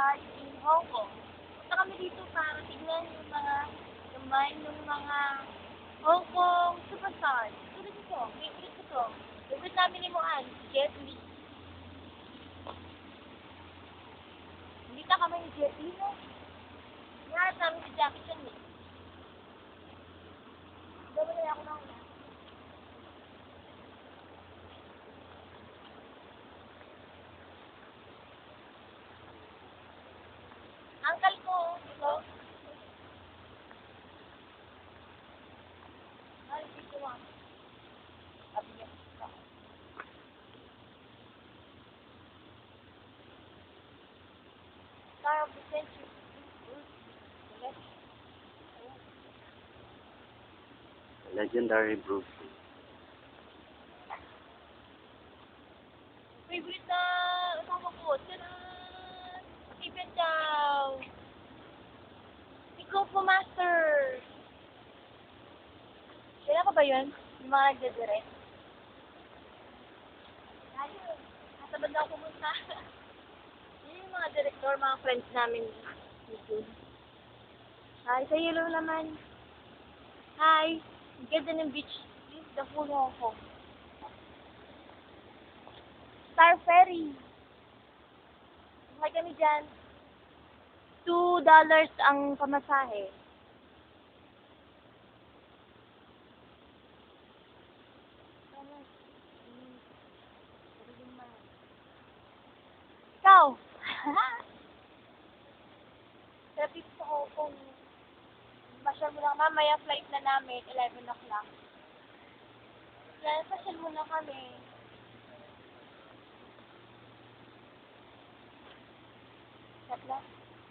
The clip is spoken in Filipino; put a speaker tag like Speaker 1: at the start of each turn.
Speaker 1: superstars in Hong Kong. Punta kami dito para tignan yung mga gamay ng mga Hong Kong superstars. Tulad ito, favorite ko to. Favorite namin ni Moan, si Jet Li. Hindi na kami ni Jet Li, no? Lahat namin si Jackie Chan, eh. Dami na ako na una. Uncle ko, ito. Ay, dito lang. Sabi niya. Star of the Century.
Speaker 2: Legendary Bruce Lee.
Speaker 1: Favorite na kasama ko. Tcharan! Stephen Chow. Si Kung Fu Master. Kailan ko ba yun? Yung mga nagdadire. Ayun. Nasa banda ako pumunta. Yun yung mga director, mga friends namin. YouTube. Hi, sa yellow naman. Hi. Ang ganda ng beach. This is the full Hong Kong. Star Ferry. Sakay kami dyan. $2 ang pamasahe. Ikaw! Sarap dito sa Hong Kong. Pasyal mo lang. Mamaya flight na namin, 11 o'clock. Kaya pasyal mo na kami. Sarap lang.